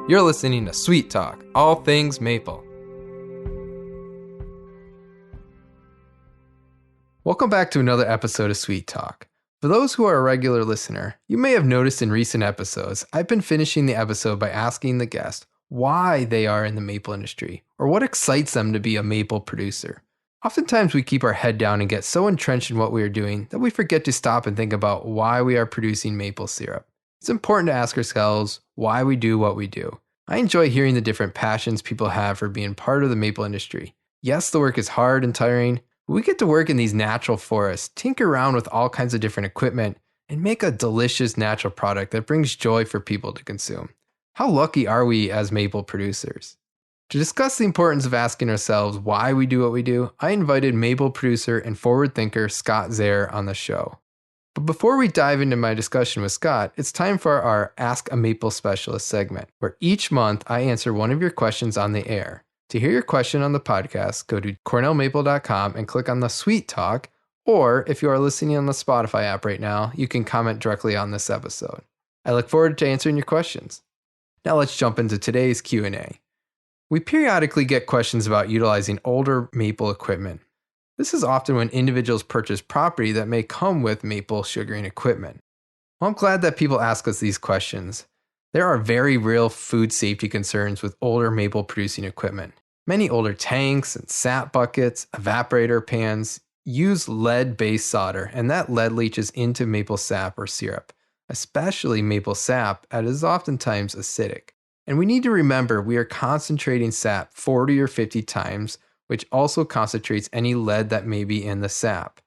You're listening to Sweet Talk, all things maple. Welcome back to another episode of Sweet Talk. For those who are a regular listener, you may have noticed in recent episodes, I've been finishing the episode by asking the guest why they are in the maple industry, or what excites them to be a maple producer. Oftentimes we keep our head down and get so entrenched in what we are doing that we forget to stop and think about why we are producing maple syrup. It's important to ask ourselves why we do what we do. I enjoy hearing the different passions people have for being part of the maple industry. Yes, the work is hard and tiring, but we get to work in these natural forests, tinker around with all kinds of different equipment, and make a delicious natural product that brings joy for people to consume. How lucky are we as maple producers? To discuss the importance of asking ourselves why we do what we do, I invited maple producer and forward thinker Scott Zehr on the show. But before we dive into my discussion with Scott, it's time for our Ask a Maple Specialist segment, where each month I answer one of your questions on the air. To hear your question on the podcast, go to cornellmaple.com and click on the Sweet Talk, or if you are listening on the Spotify app right now, you can comment directly on this episode. I look forward to answering your questions. Now let's jump into today's Q&A. We periodically get questions about utilizing older maple equipment. This is often when individuals purchase property that may come with maple sugaring equipment. Well, I'm glad that people ask us these questions. There are very real food safety concerns with older maple producing equipment. Many older tanks and sap buckets, evaporator pans use lead-based solder, and that lead leaches into maple sap or syrup, especially maple sap, as it is oftentimes acidic. And we need to remember we are concentrating sap 40 or 50 times, which also concentrates any lead that may be in the sap.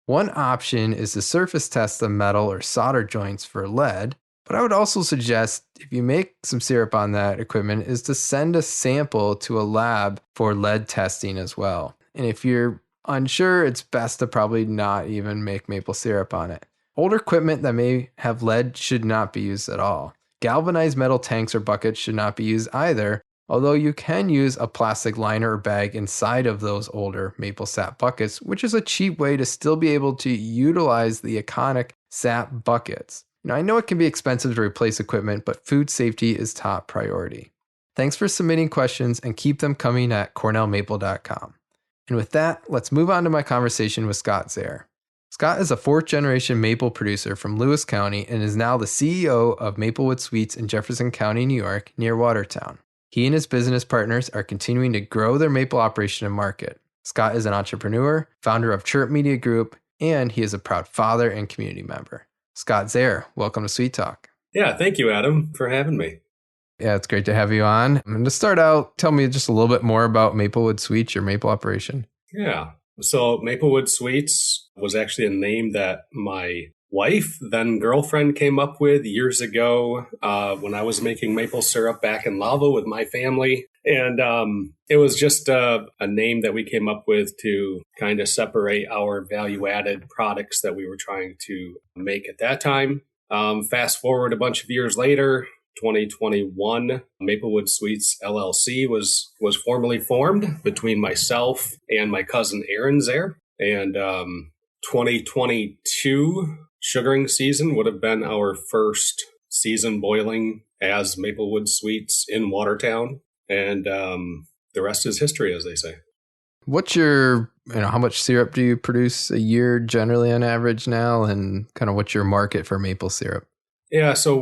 One option is to surface test the metal or solder joints for lead, but I would also suggest if you make some syrup on that equipment is to send a sample to a lab for lead testing as well. And if you're unsure, it's best to probably not even make maple syrup on it. Older equipment that may have lead should not be used at all. Galvanized metal tanks or buckets should not be used either, although you can use a plastic liner or bag inside of those older maple sap buckets, which is a cheap way to still be able to utilize the iconic sap buckets. Now, I know it can be expensive to replace equipment, but food safety is top priority. Thanks for submitting questions and keep them coming at cornellmaple.com. And with that, let's move on to my conversation with Scott Zehr. Scott is a fourth-generation maple producer from Lewis County and is now the CEO of Maplewood Sweets in Jefferson County, New York, near Watertown. He and his business partners are continuing to grow their maple operation and market. Scott is an entrepreneur, founder of Chirp Media Group, and he is a proud father and community member. Scott Zehr, welcome to Sweet Talk. Yeah, thank you, Adam, for having me. Yeah, it's great to have you on. And to start out, tell me just a little bit more about Maplewood Sweets, your maple operation. Yeah, so Maplewood Sweets was actually a name that my wife, then girlfriend, came up with years ago when I was making maple syrup back in Lava with my family. And it was just a name that we came up with to kind of separate our value-added products that we were trying to make at that time. Fast forward a bunch of years later, 2021, Maplewood Sweets LLC was formally formed between myself and my cousin Aaron Zehr. And 2022 sugaring season would have been our first season boiling as Maplewood Sweets in Watertown. And the rest is history, as they say. What's your, how much syrup do you produce a year generally on average now? And kind of what's your market for maple syrup? Yeah, so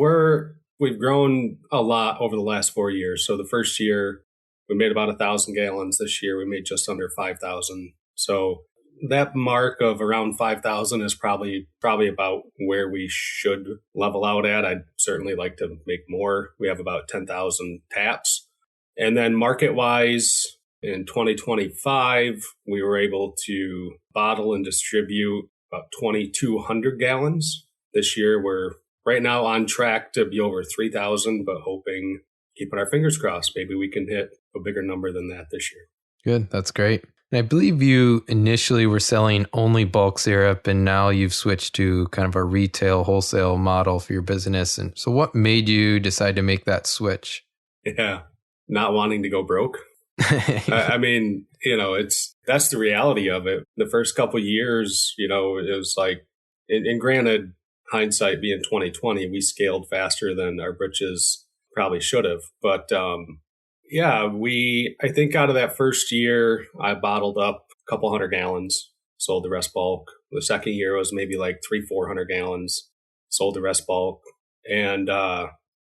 we've grown a lot over the last 4 years. So the first year we made about 1,000 gallons. This year we made just under 5,000. So that mark of around 5,000 is probably about where we should level out at. I'd certainly like to make more. We have about 10,000 taps. And then market-wise, in 2025, we were able to bottle and distribute about 2,200 gallons. This year, we're right now on track to be over 3,000, but hoping, keeping our fingers crossed, maybe we can hit a bigger number than that this year. Good. That's great. And I believe you initially were selling only bulk syrup, and now you've switched to kind of a retail wholesale model for your business. And so what made you decide to make that switch? Yeah, not wanting to go broke. I mean, that's the reality of it. The first couple of years, it was like, and granted, hindsight being 2020, we scaled faster than our britches probably should have. But yeah, I think out of that first year, I bottled up a couple hundred gallons, sold the rest bulk. The second year was maybe like 400 gallons, sold the rest bulk. And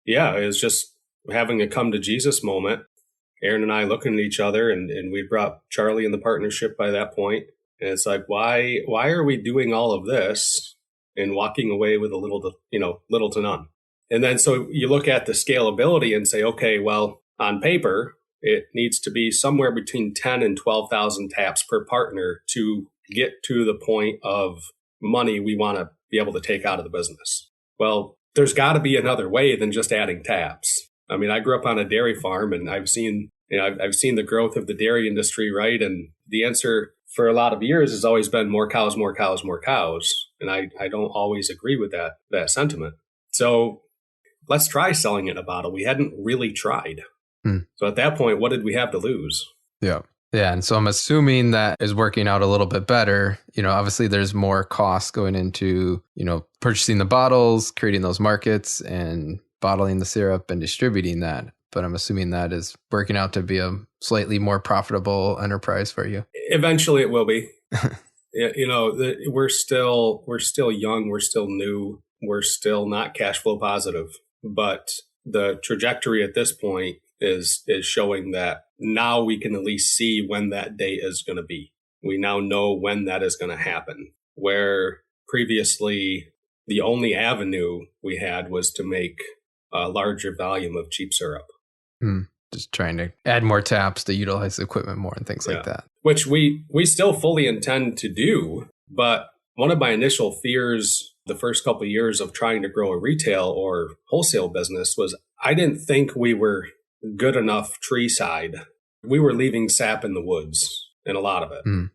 yeah, it was just having a come to Jesus moment. Aaron and I looking at each other, and we brought Charlie in the partnership by that point. And it's like, why are we doing all of this and walking away with a little to none? And then so you look at the scalability and say, okay, well, on paper, it needs to be somewhere between 10 and 12,000 taps per partner to get to the point of money we want to be able to take out of the business. Well, there's got to be another way than just adding taps. I mean, I grew up on a dairy farm, and I've seen the growth of the dairy industry, right? And the answer for a lot of years has always been more cows, more cows, more cows. And I don't always agree with that sentiment. So let's try selling it in a bottle. We hadn't really tried. So at that point, what did we have to lose? Yeah. Yeah. And so I'm assuming that is working out a little bit better. Obviously there's more costs going into, purchasing the bottles, creating those markets, and bottling the syrup and distributing that. But I'm assuming that is working out to be a slightly more profitable enterprise for you. Eventually it will be. We're still young. We're still new. We're still not cash flow positive. But the trajectory at this point is showing that now we can at least see when that date is going to be. We now know when that is going to happen. Where previously the only avenue we had was to make a larger volume of cheap syrup. Just trying to add more taps to utilize the equipment more and things like that. Which we still fully intend to do. But one of my initial fears the first couple of years of trying to grow a retail or wholesale business was I didn't think we were good enough tree side. We were leaving sap in the woods in a lot of it.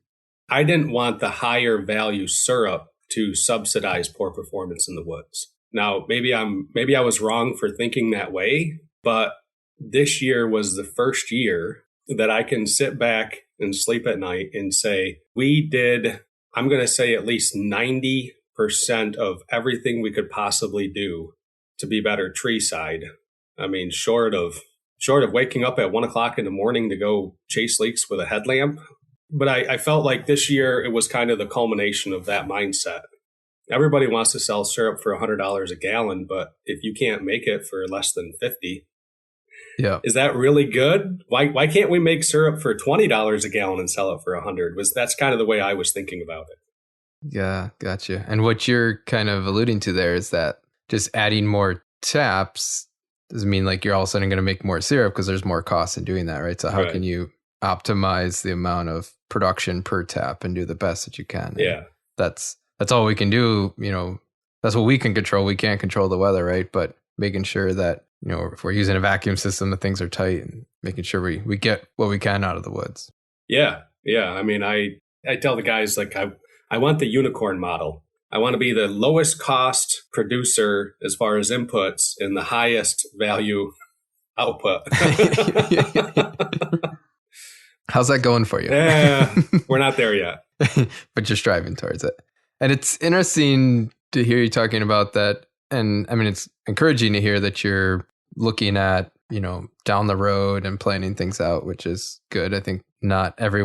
I didn't want the higher value syrup to subsidize poor performance in the woods. Now, maybe I was wrong for thinking that way, but this year was the first year that I can sit back and sleep at night and say, we did, I'm going to say at least 90% of everything we could possibly do to be better tree side. I mean, short of waking up at 1 o'clock in the morning to go chase leaks with a headlamp. But I felt like this year it was kind of the culmination of that mindset. Everybody wants to sell syrup for $100 a gallon, but if you can't make it for less than 50, is that really good? Why can't we make syrup for $20 a gallon and sell it for $100? That's kind of the way I was thinking about it. Yeah, gotcha. And what you're kind of alluding to there is that just adding more taps doesn't mean like you're all of a sudden going to make more syrup because there's more costs in doing that, right? So how can you optimize the amount of production per tap and do the best that you can? Yeah. And that's all we can do. That's what we can control. We can't control the weather, right? But making sure that, if we're using a vacuum system, that things are tight and making sure we get what we can out of the woods. Yeah. Yeah. I mean, I tell the guys, like, I want the unicorn model. I want to be the lowest cost producer as far as inputs and the highest value output. How's that going for you? We're not there yet. But you're striving towards it. And it's interesting to hear you talking about that. And I mean, it's encouraging to hear that you're looking at, down the road and planning things out, which is good. I think not every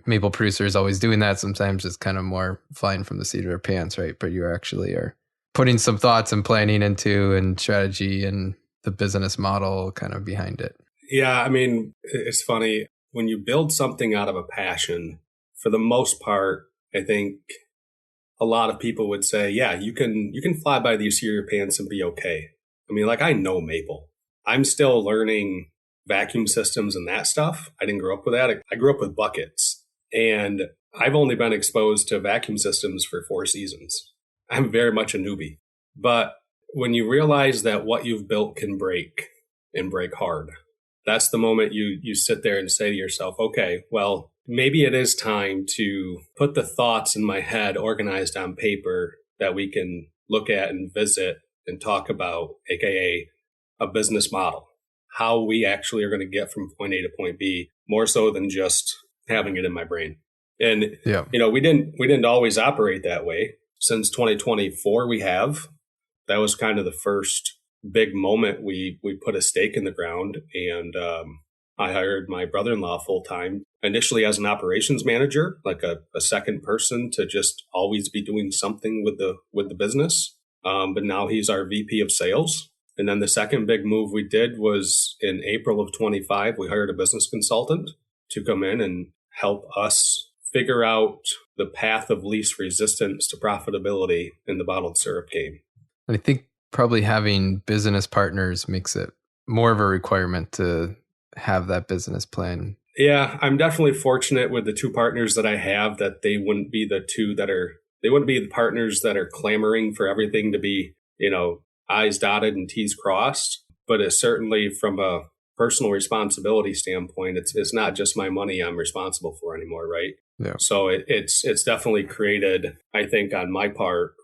maple producer is always doing that. Sometimes it's kind of more flying from the seat of their pants, right? But you actually are putting some thoughts and planning into and strategy and the business model kind of behind it. Yeah. I mean, it's funny when you build something out of a passion, for the most part, I think a lot of people would say, yeah, you can fly by the seat of your pants and be okay. I mean, like, I know maple. I'm still learning vacuum systems and that stuff. I didn't grow up with that. I grew up with buckets, and I've only been exposed to vacuum systems for 4 seasons. I'm very much a newbie. But when you realize that what you've built can break and break hard, that's the moment you sit there and say to yourself, okay, well, maybe it is time to put the thoughts in my head organized on paper that we can look at and visit and talk about, aka a business model, how we actually are going to get from point A to point B, more so than just having it in my brain. And, we didn't always operate that way. Since 2024, we have. That was kind of the first big moment, we put a stake in the ground, and I hired my brother-in-law full time, initially as an operations manager, like a second person to just always be doing something with the business. But now he's our VP of sales. And then the second big move we did was in April of 25, we hired a business consultant to come in and help us figure out the path of least resistance to profitability in the bottled syrup game. And I think probably having business partners makes it more of a requirement to have that business plan. Yeah, I'm definitely fortunate with the two partners that I have that they wouldn't be the partners that are clamoring for everything to be, I's dotted and T's crossed. But it's certainly from a personal responsibility standpoint, it's not just my money I'm responsible for anymore, right? Yeah. So it's definitely created, I think, on my part,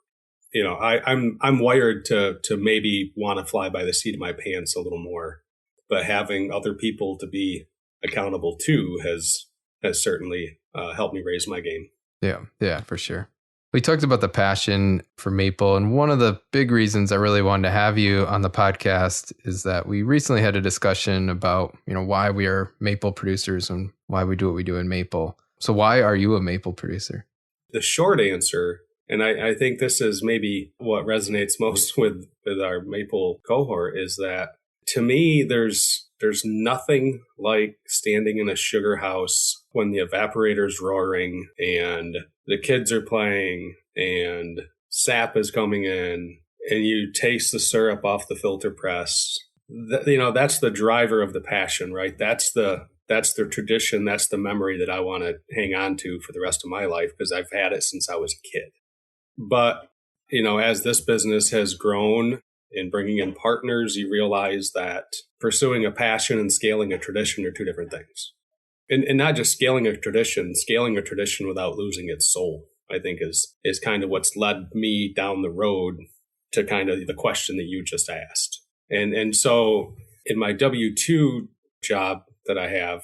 I'm wired to maybe want to fly by the seat of my pants a little more, but having other people to be accountable to has certainly helped me raise my game. Yeah, for sure. We talked about the passion for maple, and one of the big reasons I really wanted to have you on the podcast is that we recently had a discussion about, why we are maple producers and why we do what we do in maple. So why are you a maple producer? The short answer, and I think this is maybe what resonates most with our maple cohort, is that to me, there's nothing like standing in a sugar house when the evaporator's roaring and the kids are playing and sap is coming in and you taste the syrup off the filter press. That's the driver of the passion, right? That's the tradition. That's the memory that I want to hang on to for the rest of my life because I've had it since I was a kid. But, as this business has grown and bringing in partners, you realize that pursuing a passion and scaling a tradition are two different things. And not just scaling a tradition without losing its soul, I think is kind of what's led me down the road to kind of the question that you just asked. And so in my W-2 job that I have,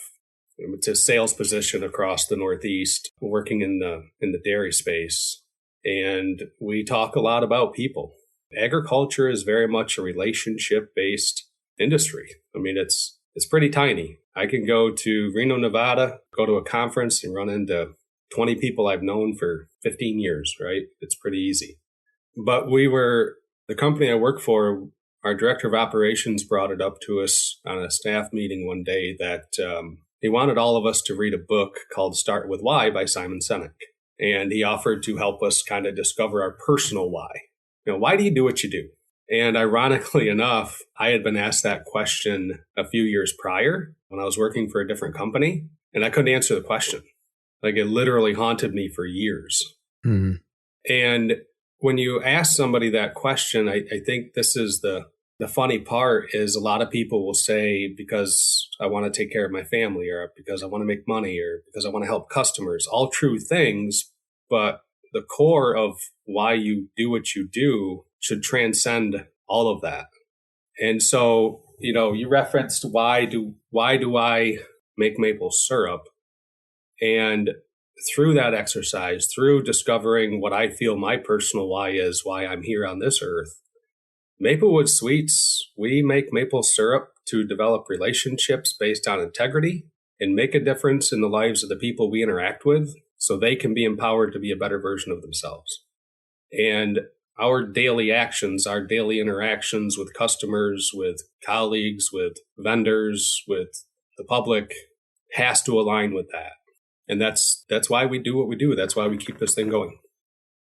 it's a sales position across the Northeast, working in the dairy space. And we talk a lot about people. Agriculture is very much a relationship-based industry. I mean, it's pretty tiny. I can go to Reno, Nevada, go to a conference and run into 20 people I've known for 15 years, right? It's pretty easy. But the company I work for, our director of operations brought it up to us on a staff meeting one day that he wanted all of us to read a book called Start With Why by Simon Sinek. And he offered to help us kind of discover our personal why. Why do you do what you do? And ironically enough, I had been asked that question a few years prior when I was working for a different company, and I couldn't answer the question. Like it literally haunted me for years. Mm-hmm. And when you ask somebody that question, I think this is the funny part is a lot of people will say, because I want to take care of my family or because I want to make money or because I want to help customers, all true things. But the core of why you do what you do should transcend all of that. And so, you referenced why do I make maple syrup? And through that exercise, through discovering what I feel my personal why is, why I'm here on this earth, Maplewood Sweets, we make maple syrup to develop relationships based on integrity and make a difference in the lives of the people we interact with so they can be empowered to be a better version of themselves. And our daily actions, our daily interactions with customers, with colleagues, with vendors, with the public has to align with that. And that's why we do what we do. That's why we keep this thing going.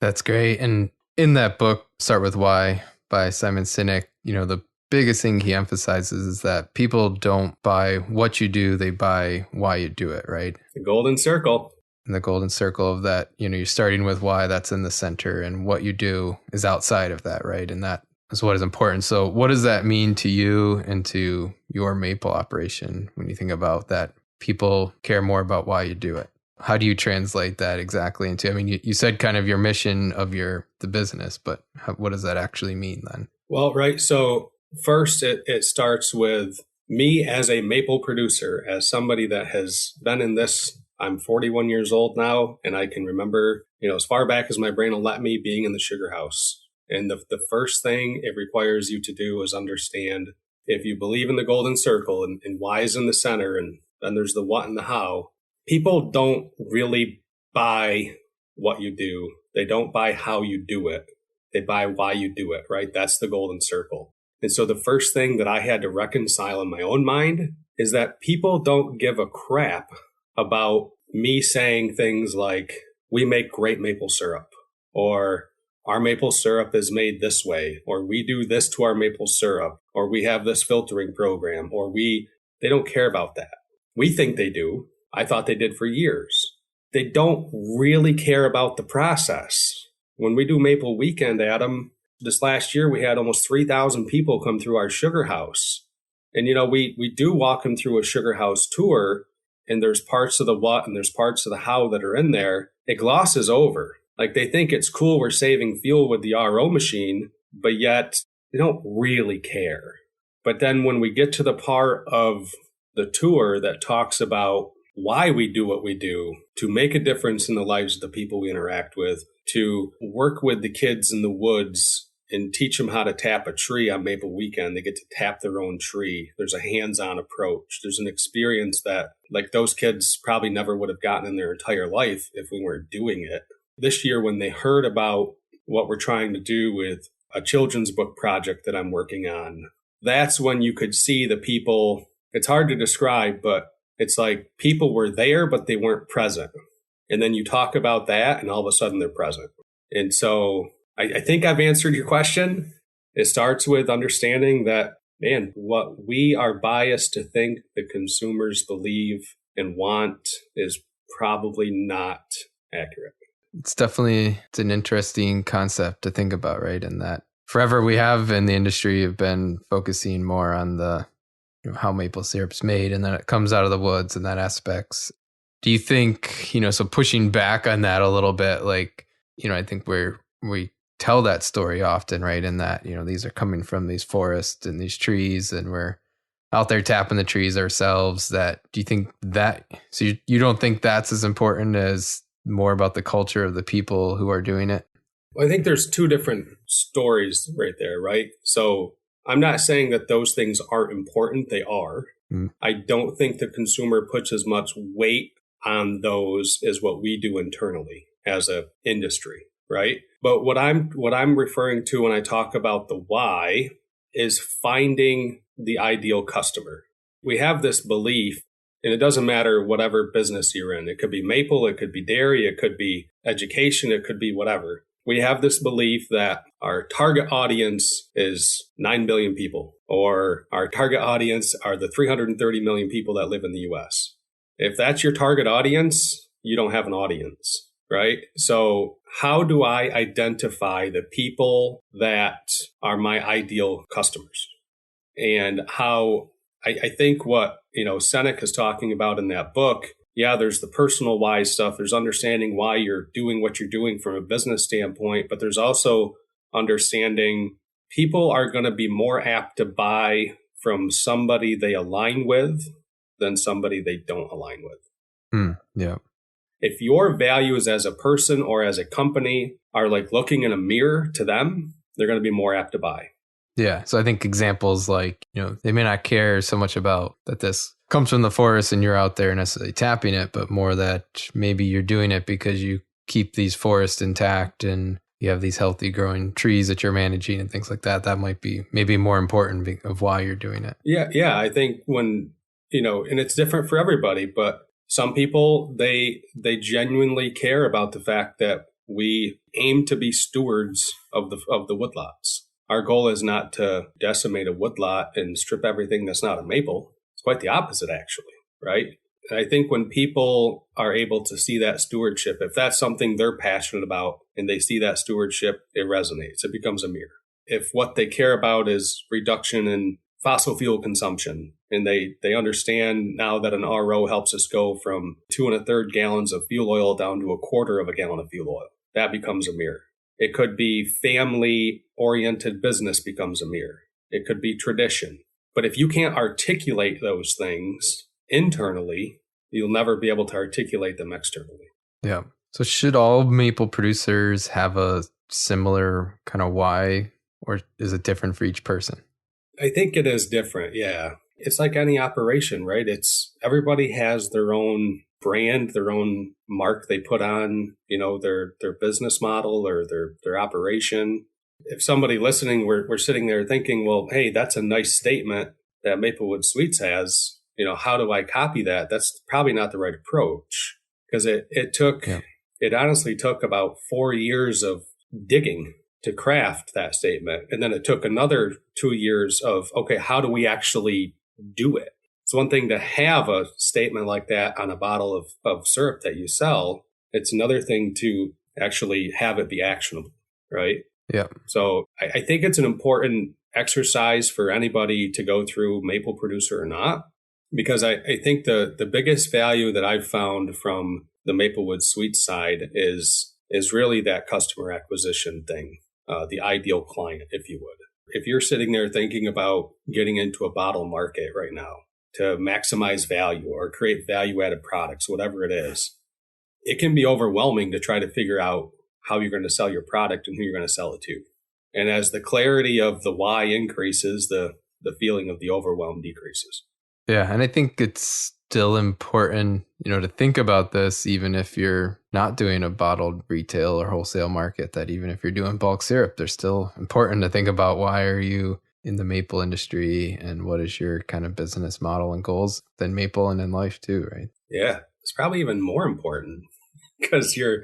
That's great. And in that book, Start With Why by Simon Sinek, the biggest thing he emphasizes is that people don't buy what you do, they buy why you do it, right? The golden circle. And the golden circle of that, you're starting with why, that's in the center, and what you do is outside of that, right? And that is what is important. So what does that mean to you and to your maple operation when you think about that people care more about why you do it? How do you translate that exactly into, you said kind of your mission of the business, but what does that actually mean then? Well, right. So first it starts with me as a maple producer, as somebody that has been in this. I'm 41 years old now, and I can remember, as far back as my brain will let me, being in the sugar house And the first thing it requires you to do is understand, if you believe in the golden circle and why is in the center, and then there's the what and the how, people don't really buy what you do. They don't buy how you do it. They buy why you do it, right? That's the golden circle. And so the first thing that I had to reconcile in my own mind is that people don't give a crap about me saying things like, we make great maple syrup, or our maple syrup is made this way, or we do this to our maple syrup, or we have this filtering program, or they don't care about that. We think they do. I thought they did for years. They don't really care about the process. When we do Maple Weekend, Adam, this last year we had almost 3,000 people come through our sugar house. And, we do walk them through a sugar house tour, and there's parts of the what and there's parts of the how that are in there. It glosses over. Like, they think it's cool we're saving fuel with the RO machine, but yet they don't really care. But then when we get to the part of the tour that talks about why we do what we do, to make a difference in the lives of the people we interact with, to work with the kids in the woods and teach them how to tap a tree on Maple Weekend. They get to tap their own tree. There's a hands-on approach. There's an experience that, like, those kids probably never would have gotten in their entire life if we weren't doing it. This year, when they heard about what we're trying to do with a children's book project that I'm working on, that's when you could see the people. It's hard to describe, but it's like people were there, but they weren't present. And then you talk about that, and all of a sudden they're present. And so I think I've answered your question. It starts with understanding that, man, what we are biased to think the consumers believe and want is probably not accurate. It's an interesting concept to think about, right? And that forever we have in the industry have been focusing more on the how maple syrup's made, and then it comes out of the woods and that aspects. Do you think, so pushing back on that a little bit, like, I think we tell that story often, right? In that, these are coming from these forests and these trees, and we're out there tapping the trees ourselves. That, do you think that, so you don't think that's as important as more about the culture of the people who are doing it? Well, I think there's two different stories right there, right? So I'm not saying that those things aren't important. They are. I don't think the consumer puts as much weight on those as what we do internally as a industry, right? But what I'm referring to when I talk about the why is finding the ideal customer. We have this belief, and it doesn't matter whatever business you're in. It could be maple, it could be dairy, it could be education, it could be whatever. We have this belief that our target audience is 9 billion people, or our target audience are the 330 million people that live in the US. If that's your target audience, you don't have an audience, right? So how do I identify the people that are my ideal customers? And how I think what, Seneca is talking about in that book, yeah, there's the personal why stuff. There's understanding why you're doing what you're doing from a business standpoint, but there's also understanding people are going to be more apt to buy from somebody they align with than somebody they don't align with. Yeah. If your values as a person or as a company are like looking in a mirror to them, they're going to be more apt to buy. Yeah. So I think examples like, they may not care so much about that this comes from the forest and you're out there necessarily tapping it, but more that maybe you're doing it because you keep these forests intact and you have these healthy growing trees that you're managing and things like that. That might be maybe more important of why you're doing it. Yeah. I think when, and it's different for everybody, but some people, they genuinely care about the fact that we aim to be stewards of the woodlots. Our goal is not to decimate a woodlot and strip everything that's not a maple. It's quite the opposite, actually, right? And I think when people are able to see that stewardship, if that's something they're passionate about and they see that stewardship, it resonates. It becomes a mirror. If what they care about is reduction in fossil fuel consumption, and they understand now that an RO helps us go from 2 1/3 gallons of fuel oil down to 1/4 of a gallon of fuel oil, that becomes a mirror. It could be family-oriented business becomes a mirror. It could be tradition. But if you can't articulate those things internally, you'll never be able to articulate them externally. Yeah. So should all maple producers have a similar kind of why, or is it different for each person? I think it is different. Yeah. It's like any operation, right? It's everybody has their own brand, their own mark they put on, their business model or their operation. If somebody listening, we're sitting there thinking, well, hey, that's a nice statement that Maplewood Sweets has. How do I copy that? That's probably not the right approach, because it honestly took about 4 years of digging to craft that statement. And then it took another 2 years of, okay, how do we actually do it? It's one thing to have a statement like that on a bottle of syrup that you sell. It's another thing to actually have it be actionable, right? Yeah. So I think it's an important exercise for anybody to go through, maple producer or not, because I think the biggest value that I've found from the Maplewood Sweets side is really that customer acquisition thing, the ideal client, if you would. If you're sitting there thinking about getting into a bottle market right now to maximize value or create value-added products, whatever it is, it can be overwhelming to try to figure out how you're going to sell your product and who you're going to sell it to. And as the clarity of the why increases, the feeling of the overwhelm decreases. Yeah, and I think it's still important, to think about this, even if you're not doing a bottled retail or wholesale market, that even if you're doing bulk syrup, they're still important to think about why are you in the maple industry and what is your kind of business model and goals than maple and in life too, right? Yeah, it's probably even more important because you're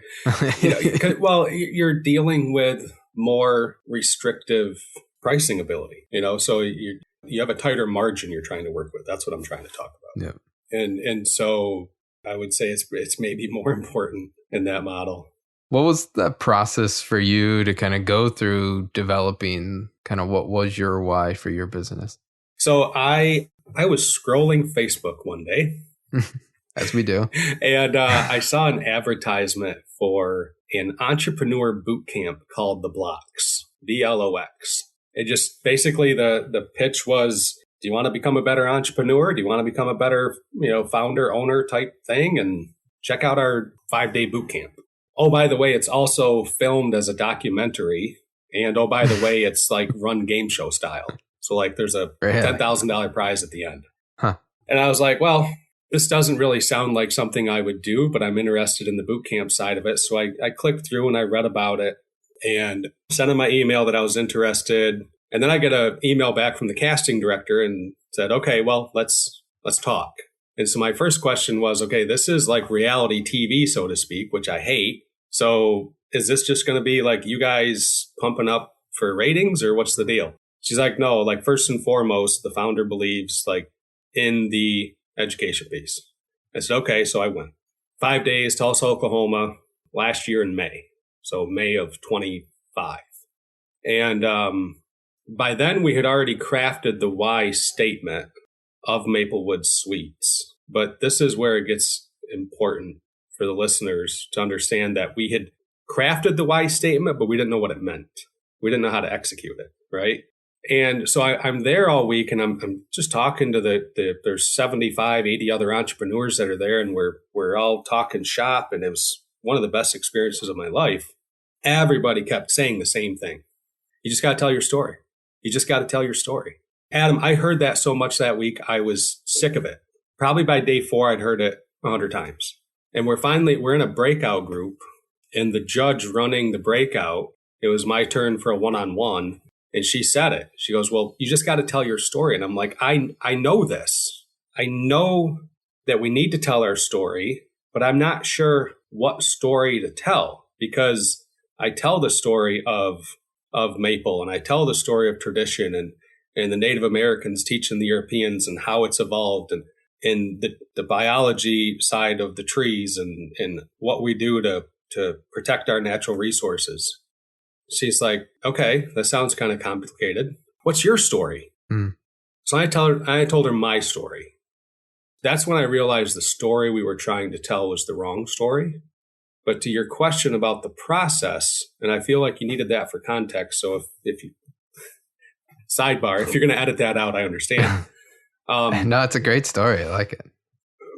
dealing with more restrictive pricing ability, so you have a tighter margin you're trying to work with. That's what I'm trying to talk about. Yeah. And so I would say it's maybe more important in that model. What was that process for you to kind of go through developing kind of what was your why for your business? So I was scrolling Facebook one day. As we do. And I saw an advertisement for an entrepreneur boot camp called The Blocks, BLOX. It just basically the pitch was, do you want to become a better entrepreneur? Do you want to become a better, founder, owner type thing? And check out our 5-day boot camp. Oh, by the way, it's also filmed as a documentary. And oh, by the way, it's like run game show style. So like there's a $10,000 prize at the end. Huh. And I was like, well, this doesn't really sound like something I would do, but I'm interested in the boot camp side of it. So I clicked through and I read about it and sent him my email that I was interested. And then I get an email back from the casting director and said, okay, well, let's talk. And so my first question was, okay, this is like reality TV, so to speak, which I hate. So is this just going to be like you guys pumping up for ratings or what's the deal? She's like, no, like first and foremost, the founder believes like in the education piece. I said, okay. So I went 5 days, Tulsa, Oklahoma, last year in May. So May of 25. And by then we had already crafted the why statement of Maplewood Sweets. But this is where it gets important for the listeners to understand that we had crafted the why statement, but we didn't know what it meant. We didn't know how to execute it, right? And so I'm there all week and I'm just talking to there's 75, 80 other entrepreneurs that are there and we're all talking shop, and it was one of the best experiences of my life. Everybody kept saying the same thing. You just got to tell your story. You just got to tell your story. Adam, I heard that so much that week, I was sick of it. Probably by day 4, I'd heard it 100 times. And we're in a breakout group, and the judge running the breakout, it was my turn for a one-on-one. And she said it. She goes, well, you just got to tell your story. And I'm like, I know this. I know that we need to tell our story, but I'm not sure what story to tell, because I tell the story of maple, and I tell the story of tradition and the Native Americans teaching the Europeans and how it's evolved, and the biology side of the trees and what we do to protect our natural resources. She's like, okay, that sounds kind of complicated. What's your story? So I told her my story. That's when I realized the story we were trying to tell was the wrong story. But to your question about the process, and I feel like you needed that for context. So if you sidebar, if you're going to edit that out, I understand. No, it's a great story. I like it.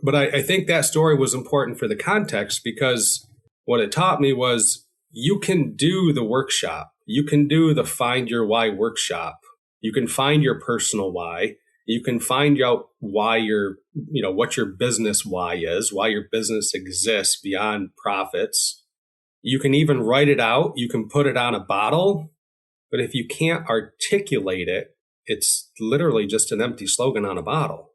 But I think that story was important for the context, because what it taught me was you can do the workshop. You can do the Find Your Why workshop. You can find your personal why. You can find out why what your business why is, why your business exists beyond profits. You can even write it out. You can put it on a bottle. But if you can't articulate it, it's literally just an empty slogan on a bottle.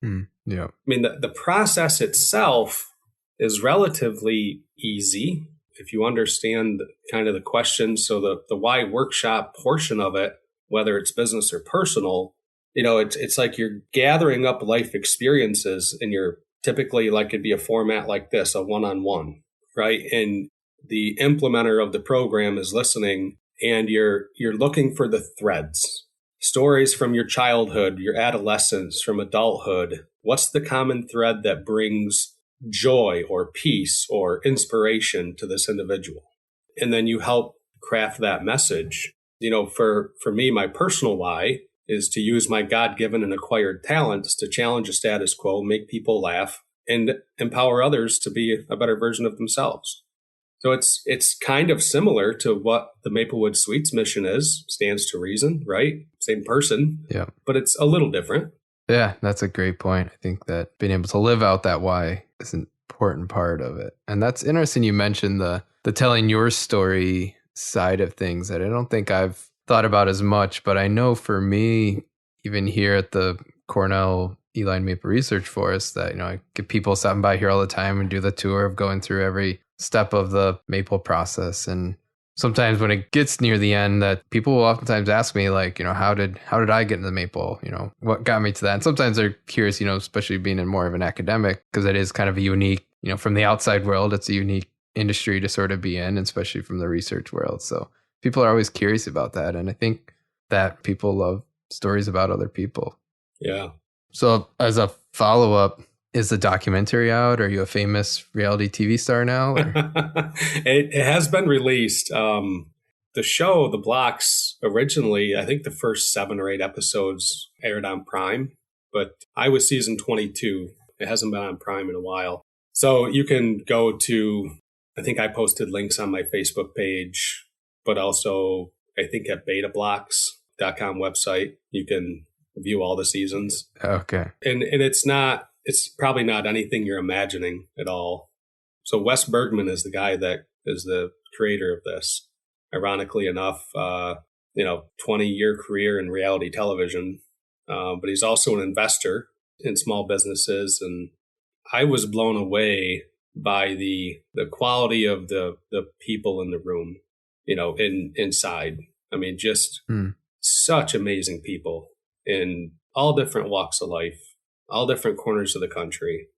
Yeah. I mean, the process itself is relatively easy if you understand kind of the questions. So the why workshop portion of it, whether it's business or personal, it's like you're gathering up life experiences, and you're typically, like, it'd be a format like this, a one-on-one, right? And the implementer of the program is listening, and you're looking for the threads, stories from your childhood, your adolescence, from adulthood. What's the common thread that brings joy or peace or inspiration to this individual? And then you help craft that message. For me, my personal why is to use my God-given and acquired talents to challenge the status quo, make people laugh, and empower others to be a better version of themselves. So it's kind of similar to what the Maplewood Sweets mission is, stands to reason, right? Same person, Yeah. but it's a little different. Yeah, that's a great point. I think that being able to live out that why is an important part of it. And that's interesting you mentioned the telling your story side of things that I don't think I've thought about as much, but I know for me, even here at the Cornell Eli Maple Research Forest, that, I get people stopping by here all the time and do the tour of going through every step of the maple process. And sometimes when it gets near the end, that people will oftentimes ask me, like, how did I get into maple? What got me to that? And sometimes they're curious, especially being in more of an academic, because it is kind of a unique, from the outside world, it's a unique industry to sort of be in, especially from the research world. So people are always curious about that. And I think that people love stories about other people. Yeah. So as a follow-up, is the documentary out? Are you a famous reality TV star now? It has been released. The show, The Blocks, originally, I think the first 7 or 8 episodes aired on Prime, but I was season 22. It hasn't been on Prime in a while. So you can go to, I think I posted links on my Facebook page, but also I think at betablocks.com website, you can view all the seasons. Okay. And it's probably not anything you're imagining at all. So Wes Bergman is the guy that is the creator of this. Ironically enough, 20-year career in reality television, but he's also an investor in small businesses. And I was blown away by the quality of the people in the room, inside. I mean, just such amazing people in all different walks of life, all different corners of the country,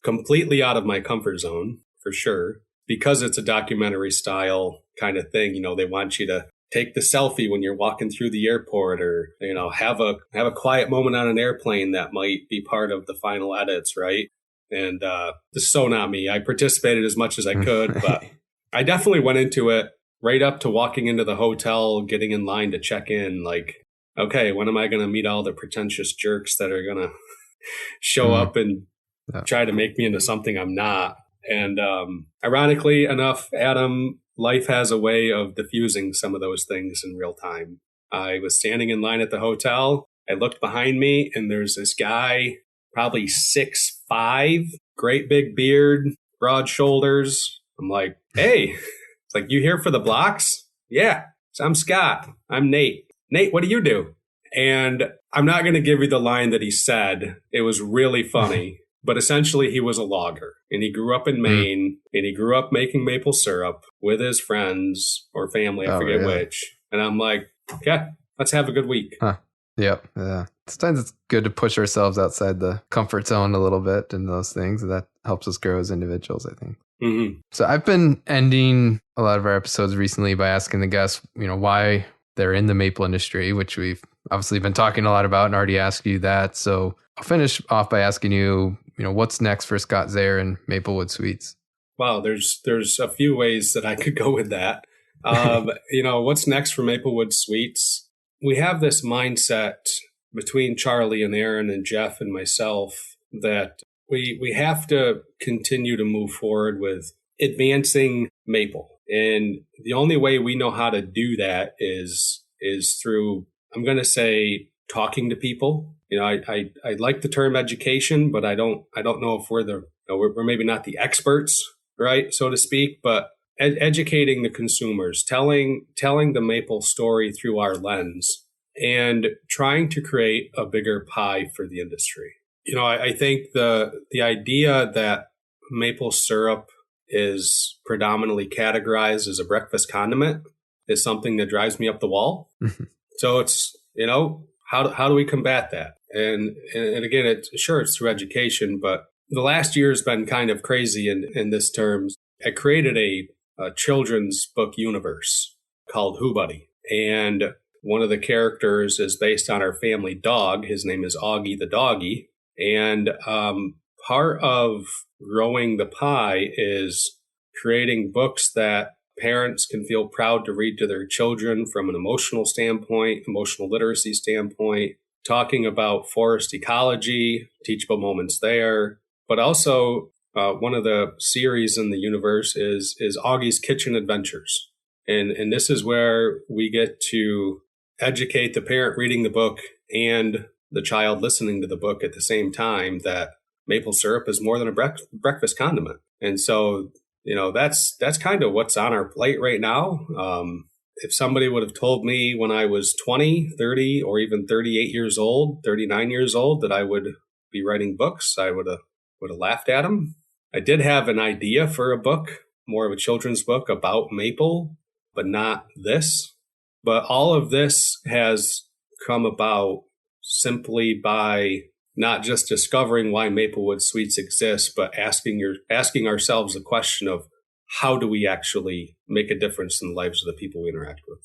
completely out of my comfort zone, for sure, because it's a documentary style kind of thing. They want you to take the selfie when you're walking through the airport, or, have a quiet moment on an airplane that might be part of the final edits, right? And this is so not me. I participated as much as I could, but I definitely went into it right up to walking into the hotel, getting in line to check in, like, okay, when am I going to meet all the pretentious jerks that are going to show up and try to make me into something I'm not? And ironically enough, Adam, life has a way of diffusing some of those things in real time. I was standing in line at the hotel. I looked behind me, and there's this guy, probably 6'5", great big beard, broad shoulders. I'm like, hey, it's like, you here for the Blocks? Yeah. So I'm Scott. I'm Nate. Nate, what do you do? And I'm not going to give you the line that he said. It was really funny. But essentially, he was a logger, and he grew up in Maine, and he grew up making maple syrup with his friends or family. I forget which. And I'm like, okay, let's have a good week. Huh. Yep. Yeah. Sometimes it's good to push ourselves outside the comfort zone a little bit and those things. That helps us grow as individuals, I think. Mm-hmm. So I've been ending a lot of our episodes recently by asking the guests, why they're in the maple industry, which we've obviously been talking a lot about and already asked you that. So I'll finish off by asking you, what's next for Scott Zehr and Maplewood Sweets? Wow, there's a few ways that I could go with that. What's next for Maplewood Sweets? We have this mindset between Charlie and Aaron and Jeff and myself that we have to continue to move forward with advancing maple. And the only way we know how to do that is through, I'm going to say, talking to people. I like the term education, but I don't know if we're maybe not the experts, right, so to speak, but educating the consumers, telling the maple story through our lens, and trying to create a bigger pie for the industry. I think the idea that maple syrup is predominantly categorized as a breakfast condiment is something that drives me up the wall. So it's, how do we combat that? And again, it's through education, but the last year has been kind of crazy in this terms. I created a children's book universe called Who Buddy. And one of the characters is based on our family dog. His name is Augie the doggy. And part of growing the pie is creating books that parents can feel proud to read to their children from an emotional standpoint, emotional literacy standpoint, talking about forest ecology, teachable moments there. But also, one of the series in the universe is Augie's Kitchen Adventures. And this is where we get to educate the parent reading the book and the child listening to the book at the same time that maple syrup is more than a breakfast condiment. And so, that's kind of what's on our plate right now. If somebody would have told me when I was 20, 30, or even 38 years old, 39 years old, that I would be writing books, I would have laughed at them. I did have an idea for a book, more of a children's book about maple, but not this. But all of this has come about simply by not just discovering why Maplewood Sweets exists, but asking ourselves the question of how do we actually make a difference in the lives of the people we interact with.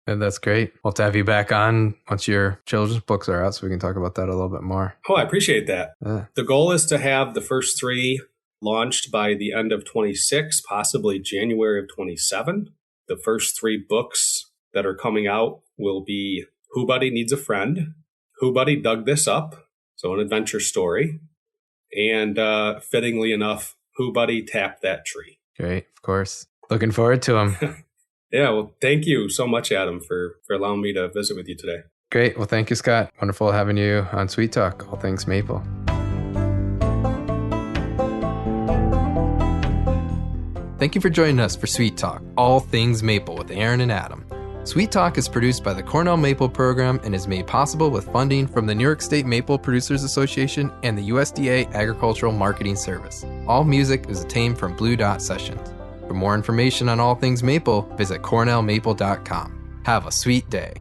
And that's great. We'll have to have you back on once your children's books are out so we can talk about that a little bit more. Oh, I appreciate that. The goal is to have the first 3 launched by the end of 26, possibly January of 27. The first 3 books that are coming out will be Who Buddy Needs a Friend, Who Buddy Dug This Up, so an adventure story, and fittingly enough, Who Buddy Tapped That Tree. Great, of course. Looking forward to them. Yeah, well, thank you so much, Adam, for allowing me to visit with you today. Great. Well, thank you, Scott. Wonderful having you on Sweet Talk, all things maple. Thank you for joining us for Sweet Talk, all things maple with Aaron and Adam. Sweet Talk is produced by the Cornell Maple Program and is made possible with funding from the New York State Maple Producers Association and the USDA Agricultural Marketing Service. All music is obtained from Blue Dot Sessions. For more information on all things maple, visit cornellmaple.com. Have a sweet day.